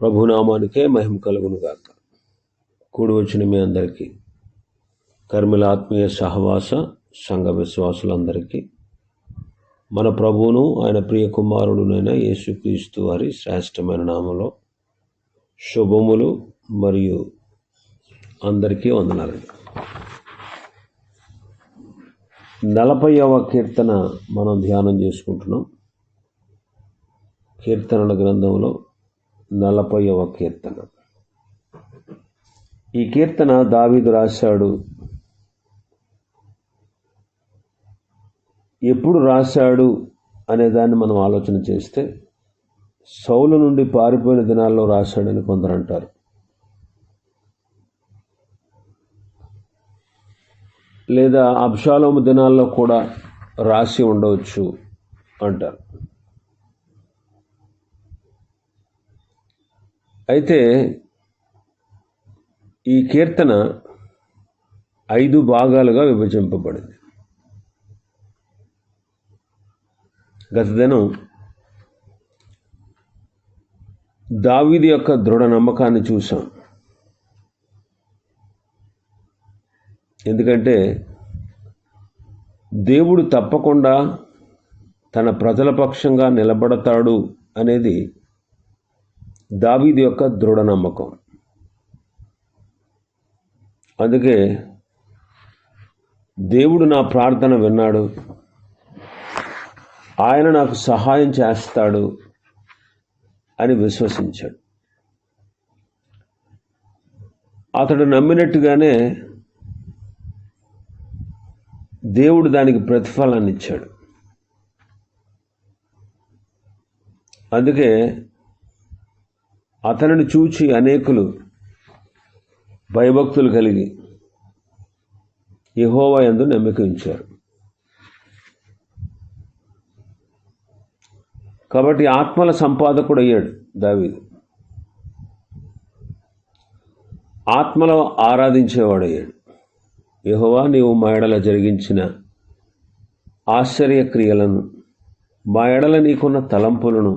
ప్రభునామానికే మహిమ కలుగును గాక. కూడి వచ్చిన మీ అందరికీ, కర్మిల ఆత్మీయ సహవాస సంఘ విశ్వాసులందరికీ మన ప్రభువును ఆయన ప్రియ కుమారుడునైన యేసుక్రీస్తు వారి శ్రేష్టమైన నామంలో శుభములు మరియు అందరికీ వందనాలండి. 40వ కీర్తన మనం ధ్యానం చేసుకుంటున్నాం. కీర్తనల గ్రంథంలో 40వ కీర్తన. ఈ కీర్తన దావీదు రాశాడు. ఎప్పుడు రాశాడు అనే దాన్ని మనం ఆలోచన చేస్తే సౌలు నుండి పారిపోయిన దినాల్లో రాశాడని కొందరు అంటారు. లేదా అబ్షాలోము దినాల్లో కూడా రాసి ఉండవచ్చు అంటారు. అయితే ఈ కీర్తన 5 భాగాలుగా విభజింపబడింది. గత దినం దావీదు యొక్క దృఢ నమ్మకాన్ని చూసాం. ఎందుకంటే దేవుడు తప్పకుండా తన ప్రజల పక్షంగా నిలబడతాడు అనేది దావీదు యొక్క దృఢ నమ్మకం. అందుకే దేవుడు నా ప్రార్థన విన్నాడు, ఆయన నాకు సహాయం చేస్తాడు అని విశ్వసించాడు. అతడు నమ్మినట్టుగానే దేవుడు దానికి ప్రతిఫలాన్ని ఇచ్చాడు. అందుకే అతనిని చూచి అనేకులు భయభక్తులు కలిగి యెహోవా యందు నమ్మిక ఉంచారు. కాబట్టి ఆత్మల సంపాదకుడు అయ్యాడు దావీదు. ఆత్మలో ఆరాధించేవాడయ్యాడు. యెహోవా, నీవు మా ఎడల జరిగించిన ఆశ్చర్యక్రియలను, మా ఎడల నీకున్న తలంపులను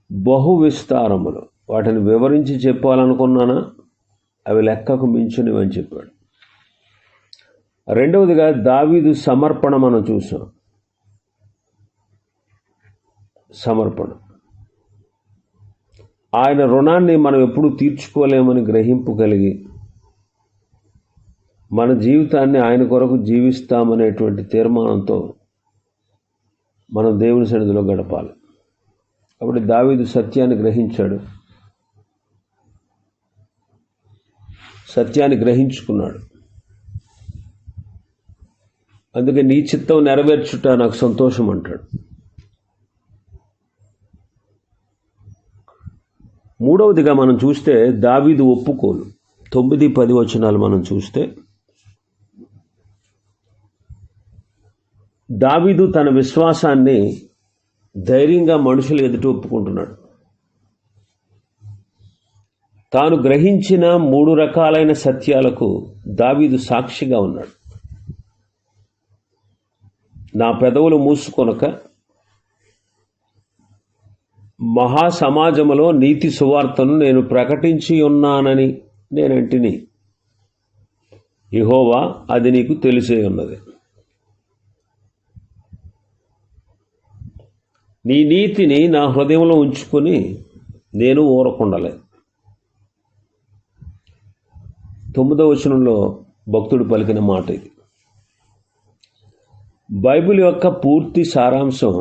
బహు విస్తారములు, వాటిని వివరించి చెప్పాలనుకున్నానా అవి లెక్కకు మించునివని చెప్పాడు. రెండవదిగా దావీదు సమర్పణ మనం చూసాం. సమర్పణ, ఆయన రుణాన్ని మనం ఎప్పుడు తీర్చుకోలేమని గ్రహింపు కలిగి మన జీవితాన్ని ఆయన కొరకు జీవిస్తామనేటువంటి తీర్మానంతో మనం దేవుని సన్నిధిలో గడపాలి. కాబట్టి దావీదు సత్యాన్ని గ్రహించాడు, సత్యాన్ని గ్రహించుకున్నాడు. అందుకే నీ చిత్తం నెరవేర్చుట నాకు సంతోషం అంటాడు. మూడవదిగా మనం చూస్తే దావీదు ఒప్పుకోలు. 9-10 వచనాలు మనం చూస్తే దావీదు తన విశ్వాసాన్ని ధైర్యంగా మనుషులు ఎదుట ఒప్పుకుంటున్నాడు. తాను గ్రహించిన 3 రకాలైన సత్యాలకు దావీదు సాక్షిగా ఉన్నాడు. నా పెదవులు మూసుకొనక మహాసమాజములో నీతి సువార్తను నేను ప్రకటించి ఉన్నానని నేనంటిని. యెహోవా, అది నీకు తెలిసే ఉన్నది. నీ నీతిని నా హృదయంలో ఉంచుకొని నేను ఊరకుండలేదు. 9వ వచనంలో భక్తుడు పలికిన మాట ఇది. బైబిల్ యొక్క పూర్తి సారాంశం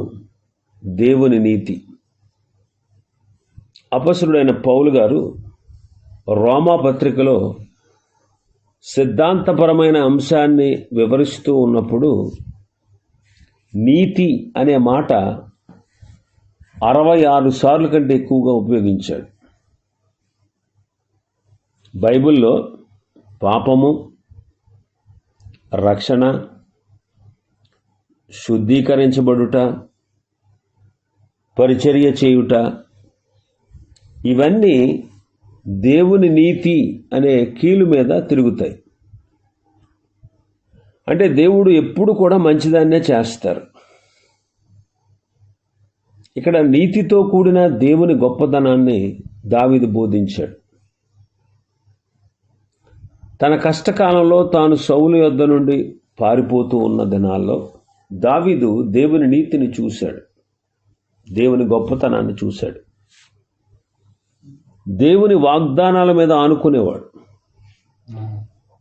దేవుని నీతి. అపొస్తలుడైన పౌలు గారు రోమా పత్రికలో సిద్ధాంతపరమైన అంశాన్ని వివరిస్తూ ఉన్నప్పుడు నీతి అనే మాట 66 సార్లు కంటే ఎక్కువగా ఉపయోగించాడు. బైబిల్లో పాపము, రక్షణ, శుద్ధీకరించబడుట, పరిచర్య చేయుట, ఇవన్నీ దేవుని నీతి అనే కీలు మీద తిరుగుతాయి. అంటే దేవుడు ఎప్పుడు కూడా మంచిదాన్నే చేస్తారు. ఇక్కడ నీతితో కూడిన దేవుని గొప్పదనాన్ని దావీదు బోధించాడు. తన కష్టకాలంలో తాను సౌలు యొద్ద నుండి పారిపోతూ ఉన్న దినాల్లో దావీదు దేవుని నీతిని చూశాడు, దేవుని గొప్పతనాన్ని చూశాడు. దేవుని వాగ్దానాల మీద ఆనుకునేవాడు.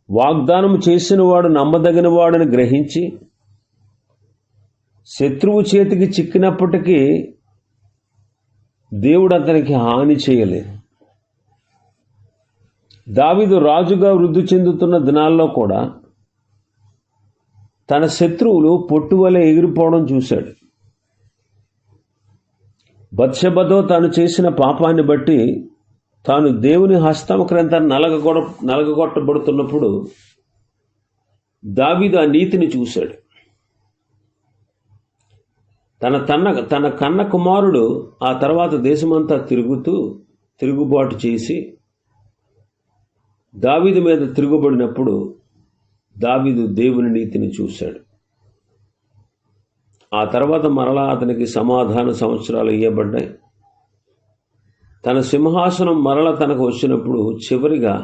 వాగ్దానం చేసిన వాడు నమ్మదగిన వాడని గ్రహించి శత్రువు చేతికి చిక్కినప్పటికీ దేవుడు అతనికి హాని చేయలేదు. దావీదు రాజుగా వృద్ధి చెందుతున్న దినాల్లో కూడా తన శత్రువులు పొట్టువలె ఎగిరిపోవడం చూశాడు. బత్షెబతో తాను చేసిన పాపాన్ని బట్టి తాను దేవుని హస్తం క్రింద నలగగొట్టబడుతున్నప్పుడు దావీదు ఆ నీతిని చూశాడు. తన కన్న కుమారుడు ఆ తర్వాత దేశమంతా తిరుగుబాటు చేసి దావీదు మీద తిరుగుబడినప్పుడు దావీదు దేవుని నీతిని చూశాడు. ఆ తర్వాత మరలా అతనికి సమాధాన సంవత్సరాలు ఇవ్వబడ్డాయి. తన సింహాసనం మరల తనకు వచ్చినప్పుడు చివరిగా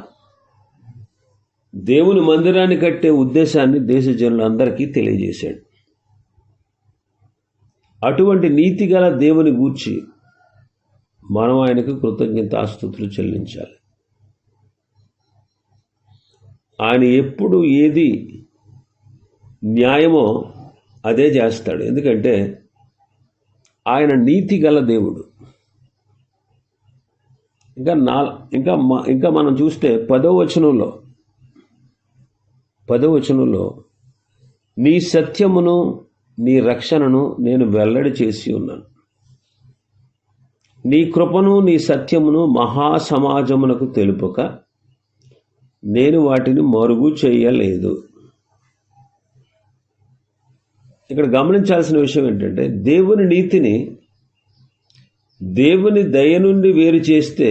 దేవుని మందిరాన్ని కట్టే ఉద్దేశాన్ని దేశ జనులందరికీ తెలియజేశాడు. అటువంటి నీతిగల దేవుని గూర్చి మనం ఆయనకు కృతజ్ఞతాస్తుతులు చెల్లించాలి. ఆయన ఎప్పుడు ఏది న్యాయమో అదే చేస్తాడు. ఎందుకంటే ఆయన నీతి గల దేవుడు. ఇంకా మనం చూస్తే 10వ వచనంలో నీ సత్యమును నీ రక్షణను నేను వెల్లడి చేసి ఉన్నాను. నీ కృపను నీ సత్యమును మహాసమాజమునకు తెలుపక నేను వాటిని మరుగు చేయలేదు. ఇక్కడ గమనించాల్సిన విషయం ఏంటంటే దేవుని నీతిని దేవుని దయ నుండి వేరు చేస్తే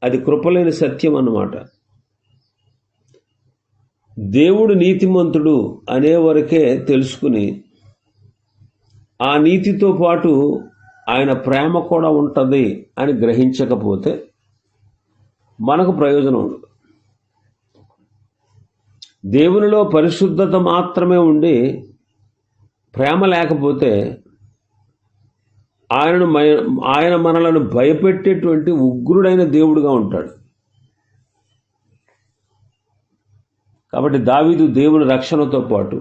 అది కృపలేని సత్యం అన్నమాట. దేవుడు నీతిమంతుడు అనే వరకే తెలుసుకుని ఆ నీతితో పాటు ఆయన ప్రేమ కూడా ఉంటుంది అని గ్రహించకపోతే మనకు ప్రయోజనం ఉండదు. దేవునిలో పరిశుద్ధత మాత్రమే ఉండి ప్రేమ లేకపోతే ఆయన మనలను భయపెట్టేటువంటి ఉగ్రుడైన దేవుడుగా ఉంటాడు. కాబట్టి దావీదు దేవుని రక్షణతో పాటు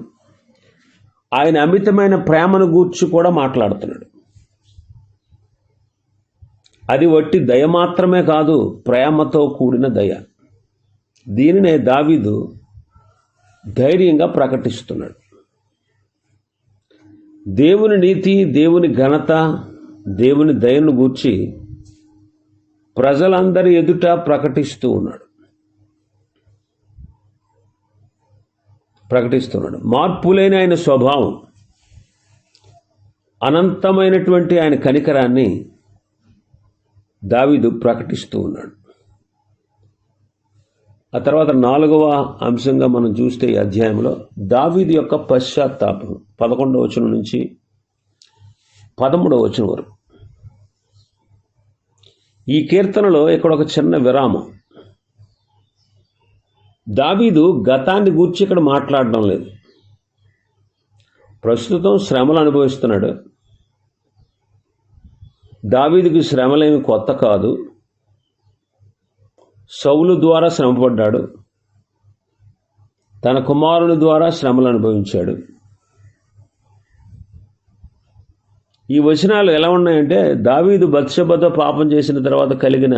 ఆయన అమితమైన ప్రేమను గూర్చి కూడా మాట్లాడుతున్నాడు. అది వట్టి దయ మాత్రమే కాదు, ప్రేమతో కూడిన దయ. దీనినే దావీదు ధైర్యంగా ప్రకటిస్తున్నాడు. దేవుని నీతి, దేవుని ఘనత, దేవుని దయను గూర్చి ప్రజలందరి ఎదుట ప్రకటిస్తూ ఉన్నాడు. మార్పులేని ఆయన స్వభావం, అనంతమైనటువంటి ఆయన కనికరాన్ని దావీదు ప్రకటిస్తూ ఉన్నాడు. ఆ తర్వాత 4వ అంశంగా మనం చూస్తే ఈ అధ్యాయంలో దావీదు యొక్క పశ్చాత్తాపం 11వ వచనం నుంచి 13వ వచనం వరకు. ఈ కీర్తనలో ఇక్కడ ఒక చిన్న విరామం. దావీదు గతాన్ని గూర్చి ఇక్కడ మాట్లాడడం లేదు. ప్రస్తుతం శ్రమలు అనుభవిస్తున్నాడు. దావీదుకి శ్రమలేమి కొత్త కాదు. సౌలు ద్వారా శ్రమపడ్డాడు, తన కుమారుని ద్వారా శ్రమలు అనుభవించాడు. ఈ వచనాలు ఎలా ఉన్నాయంటే దావీదు బత్షెబతో పాపం చేసిన తర్వాత కలిగిన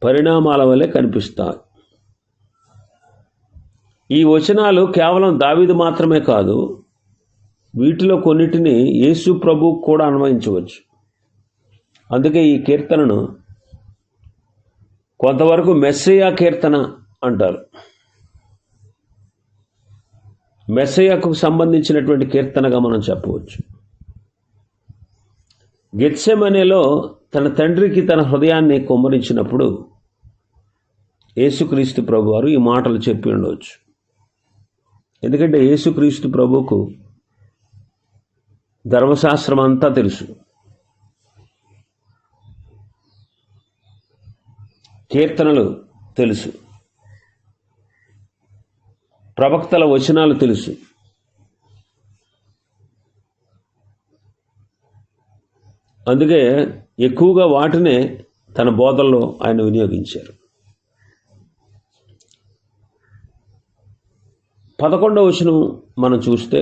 పరిణామాల వల్లే కనిపిస్తాయి. ఈ వచనాలు కేవలం దావీదు మాత్రమే కాదు, వీటిలో కొన్నిటిని యేసు ప్రభువుకు కూడా అన్వయించవచ్చు. అందుకే ఈ కీర్తనను కొంతవరకు మెస్సయ్య కీర్తన అంటారు. మెస్సయ్యకు సంబంధించినటువంటి కీర్తనగా మనం చెప్పవచ్చు. గెత్సెమనేలో తన తండ్రికి తన హృదయాన్ని కుమ్మరించినప్పుడు యేసుక్రీస్తు ప్రభువారు ఈ మాటలు చెప్పి ఉండవచ్చు. ఎందుకంటే యేసుక్రీస్తు ప్రభువుకు ధర్మశాస్త్రం అంతా తెలుసు. కీర్తనలు తెలుసు, ప్రవక్తల వచనాలు తెలుసు. అందుకే ఎక్కువగా వాటినే తన బోధల్లో ఆయన వినియోగించారు. 11వ వచనం మనం చూస్తే,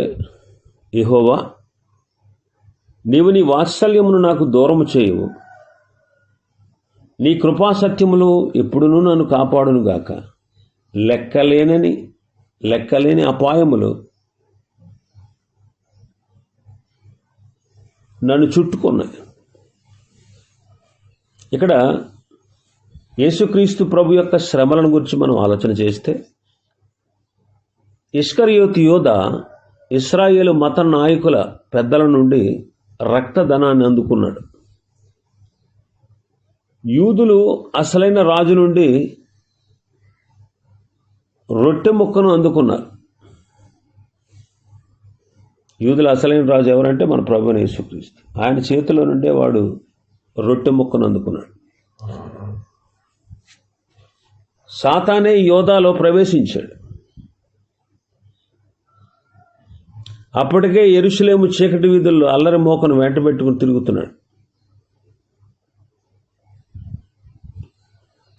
యెహోవా, నీవు నీ వాత్సల్యమును నాకు దూరము చేయవు, నీ కృపాసత్యములు ఎప్పుడునూ నన్ను కాపాడునుగాక. లెక్కలేని అపాయములు నన్ను చుట్టుకున్నాయి. ఇక్కడ యేసుక్రీస్తు ప్రభు యొక్క శ్రమలను గురించి మనం ఆలోచన చేస్తే, ఇస్కరియోతు యోధ ఇశ్రాయేలు మత నాయకుల పెద్దల నుండి రక్తధనాన్ని అందుకున్నాడు. యూదులు అసలైన రాజు నుండి రొట్టె ముక్కను అందుకున్నారు. యూదుల అసలైన రాజు ఎవరంటే మన ప్రభువైన యేసుక్రీస్తు. ఆయన చేతిలో నుండే వాడు రొట్టె ముక్కను అందుకున్నాడు. సాతానే యోధాలో ప్రవేశించాడు. అప్పటికే యెరూషలేము చీకటి వీధుల్లో అల్లరి మోకను వెంట పెట్టుకుని తిరుగుతున్నాడు.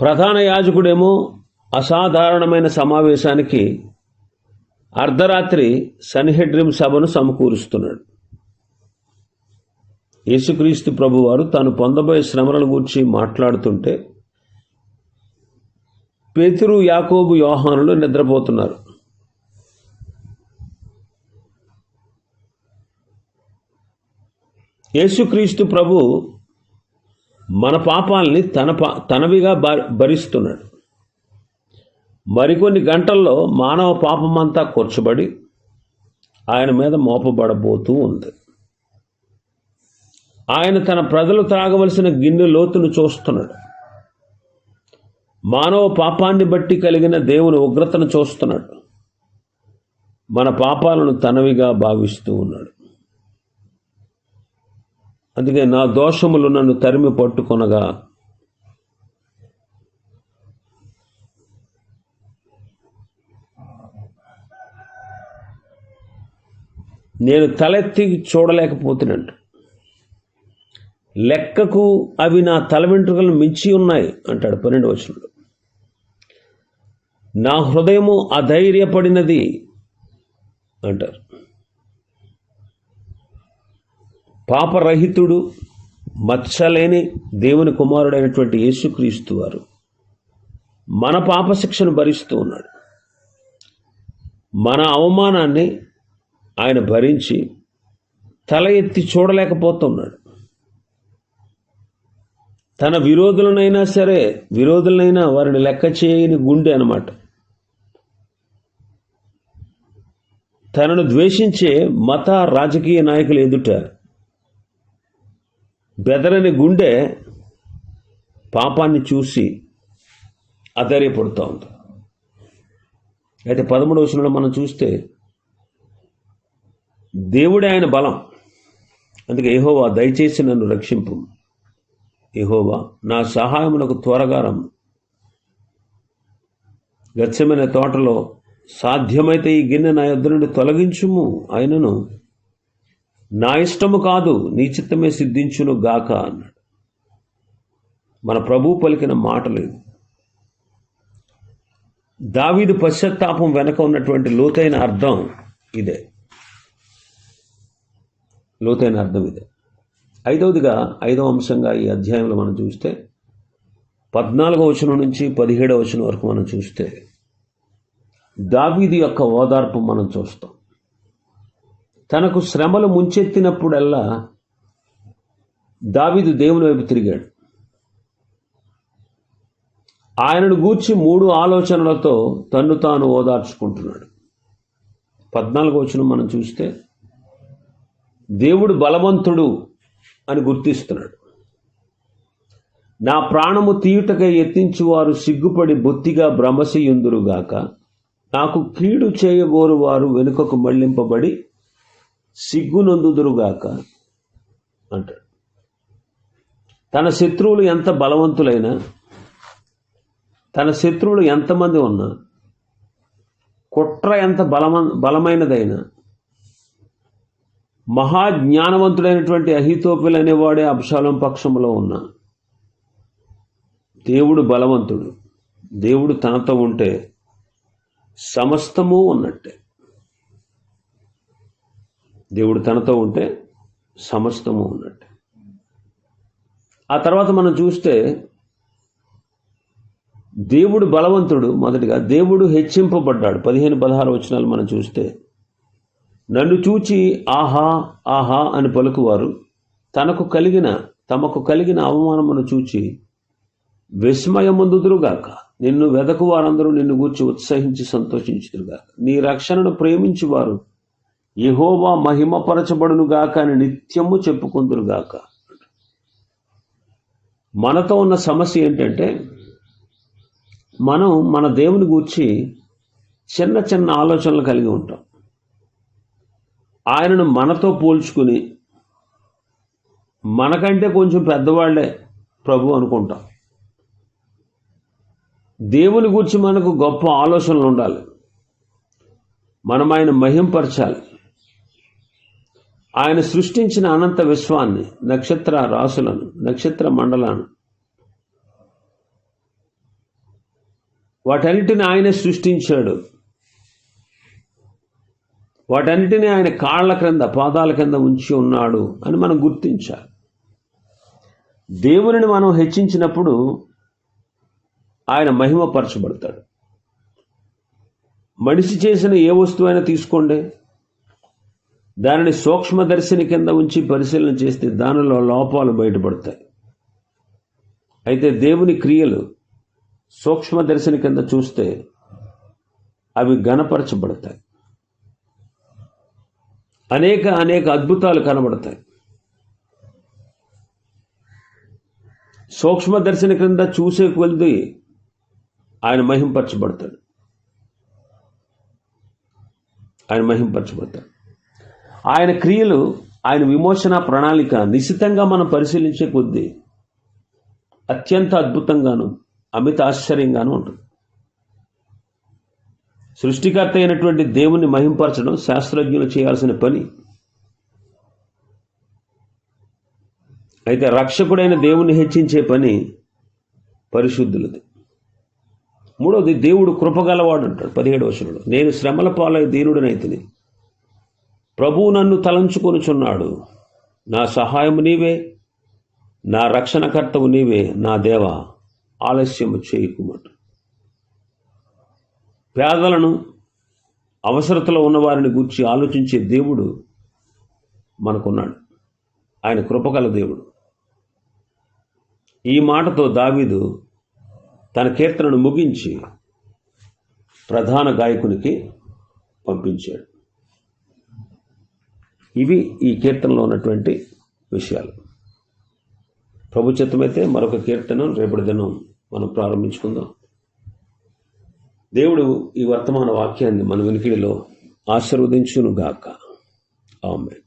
ప్రధాన యాజకుడేమో అసాధారణమైన సమావేశానికి అర్ధరాత్రి సన్హెడ్రిం సభను సమకూరుస్తున్నాడు. యేసుక్రీస్తు ప్రభువారు తాను పొందబోయే శ్రమలను గూర్చి మాట్లాడుతుంటే పేతురు, యాకోబు, యోహానులు నిద్రపోతున్నారు. యేసుక్రీస్తు ప్రభు మన పాపాలని తనవిగా భరిస్తున్నాడు. మరికొన్ని గంటల్లో మానవ పాపమంతా కూర్చబడి ఆయన మీద మోపబడబోతూ ఉంది. ఆయన తన ప్రజలు త్రాగవలసిన గిన్నె లోతును చూస్తున్నాడు. మానవ పాపాన్ని బట్టి కలిగిన దేవుని ఉగ్రతను చూస్తున్నాడు. మన పాపాలను తనవిగా భావిస్తూ ఉన్నాడు. అందుకే నా దోషములు నన్ను తరిమి పట్టుకొనగా నేను తలెత్తి చూడలేకపోతున్నాను. లెక్కకు అవి నా తల వెంట్రుకలను మించి ఉన్నాయి అంటాడు 12వ వచనంలో. నా హృదయము అధైర్యపడినది అంటారు. పాపరహితుడు, మచ్చలేని దేవుని కుమారుడైనటువంటి యేసుక్రీస్తు వారు మన పాప శిక్షను భరిస్తూ ఉన్నాడు. మన అవమానాన్ని ఆయన భరించి తల ఎత్తి చూడలేకపోతున్నాడు. తన విరోధులనైనా వారిని లెక్క చేయని గుండె అన్నమాట. తనను ద్వేషించే మత రాజకీయ నాయకులు ఎదుట బెదరని గుండె పాపాన్ని చూసి అధైర్యపడుతూ ఉంది. అయితే 13వ వచనంలో మనం చూస్తే దేవుడే ఆయన బలం. అందుకే యెహోవా దయచేసి నన్ను రక్షింపు, యెహోవా నా సహాయమునకు త్వరగా రమ్ము. గెత్సెమనే తోటలో సాధ్యమైతే ఈ గిన్నె నా యొద్ద నుండి తొలగించుము, ఆయనను నా ఇష్టము కాదు నీ చిత్తమే సిద్ధించును గాక అన్నాడు. మన ప్రభు పలికిన మాటలు. దావీదు పశ్చాత్తాపం వెనక ఉన్నటువంటి లోతైన అర్థం ఇదే. 5వ అంశంగా ఈ అధ్యాయంలో మనం చూస్తే 14వ వచనం నుంచి 17వ వచనం వరకు మనం చూస్తే దావీదు యొక్క ఓదార్పు మనం చూస్తాం. తనకు శ్రమలు ముంచెత్తినప్పుడల్లా దావీదు దేవుని వైపు తిరిగాడు. ఆయనను గూర్చి 3 ఆలోచనలతో తన్ను తాను ఓదార్చుకుంటున్నాడు. 14వ వచనం మనం చూస్తే దేవుడు బలవంతుడు అని గుర్తిస్తున్నాడు. నా ప్రాణము తీయుటకై యత్నించువారు సిగ్గుపడి బొత్తిగా భ్రమసియుందురుగాక, నాకు కీడు చేయగోరు వారు వెనుకకు మళ్లింపబడి సిగ్గునందుదురుగాక అంటాడు. తన శత్రువులు ఎంత బలవంతులైనా తన శత్రువులు ఎంతమంది ఉన్నా, కుట్ర ఎంత బలమైనదైనా, మహాజ్ఞానవంతుడైనటువంటి అహీతోపెలు అనేవాడే అబ్షాలోం పక్షంలో ఉన్నా, దేవుడు బలవంతుడు. దేవుడు తనతో ఉంటే సమస్తము ఉన్నట్టే. దేవుడు తనతో ఉంటే సమస్తము ఉన్నట్టే. ఆ తర్వాత మనం చూస్తే దేవుడు బలవంతుడు. మొదటిగా దేవుడు హెచ్చింపబడ్డాడు. 15-16 వచనాలు మనం చూస్తే, నన్ను చూచి ఆహా ఆహా అని పలుకువారు తమకు కలిగిన అవమానమును చూచి విస్మయముందుదురుగాక. నిన్ను వెదకు వారందరూ నిన్ను గూర్చి ఉత్సహించి సంతోషించుదురుగాక. నీ రక్షణను ప్రేమించువారు యెహోవా మహిమపరచబడునుగాక అని నిత్యము చెప్పుకుందురుగాక. మనతో ఉన్న సమస్య ఏంటంటే, మనం మన దేవుని గూర్చి చిన్న చిన్న ఆలోచనలు కలిగి ఉంటాం. ఆయనను మనతో పోల్చుకుని మనకంటే కొంచెం పెద్దవాళ్లే ప్రభు అనుకుంటాం. దేవుని గూర్చి మనకు గొప్ప ఆలోచనలు ఉండాలి. మనం ఆయన మహింపరచాలి. ఆయన సృష్టించిన అనంత విశ్వాన్ని, నక్షత్ర రాశులను, నక్షత్ర మండలాన్ని, వాటన్నిటిని ఆయనే సృష్టించాడు. వాటన్నిటిని ఆయన కాళ్ళ క్రింద, పాదాల కింద ఉంచి ఉన్నాడు అని మనం గుర్తించాలి. దేవునిని మనం హెచ్చించినప్పుడు ఆయన మహిమపరచబడతాడు. మనిషి చేసిన ఏ వస్తువైనా తీసుకోండి, దానిని సూక్ష్మదర్శిని కింద ఉంచి పరిశీలన చేస్తే దానిలో లోపాలు బయటపడతాయి. అయితే దేవుని క్రియలు సూక్ష్మదర్శిని కింద చూస్తే అవి ఘనపరచబడతాయి. అనేక అద్భుతాలు కనబడతాయి. సూక్ష్మదర్శిని క్రింద చూసే కొలిది ఆయన మహింపరచబడతాడు. ఆయన క్రియలు, ఆయన విమోచన ప్రణాళిక నిశితంగా మనం పరిశీలించే కొద్దీ అత్యంత అద్భుతంగాను అమిత ఆశ్చర్యంగాను ఉంటుంది. సృష్టికర్త అయినటువంటి దేవుణ్ణి మహింపరచడం శాస్త్రజ్ఞులు చేయాల్సిన పని. అయితే రక్షకుడైన దేవుణ్ణి హెచ్చించే పని పరిశుద్ధులది. మూడవది, దేవుడు కృపగలవాడు అంటాడు 17వ వచనంలో. నేను శ్రమల పాలై దీనుడనైతిని, ప్రభువు నన్ను తలంచుకొనుచున్నాడు. నా సహాయము నీవే, నా రక్షణకర్తవు నీవే, నా దేవా ఆలస్యము చేయకుమట. పేదలను, అవసరతలో ఉన్నవారిని గూర్చి ఆలోచించే దేవుడు మనకున్నాడు. ఆయన కృపగల దేవుడు. ఈ మాటతో దావీదు తన కీర్తనను ముగించి ప్రధాన గాయకునికి పంపించాడు. ఇవి ఈ కీర్తనలో ఉన్నటువంటి విషయాలు. ప్రభు చిత్తమైతే మరొక కీర్తన రేపటి దినం మనం ప్రారంభించుకుందాం. దేవుడు ఈ వర్తమాన వాక్యాన్ని మన వినికిడిలో ఆశీర్వదించును గాక. ఆమేన్.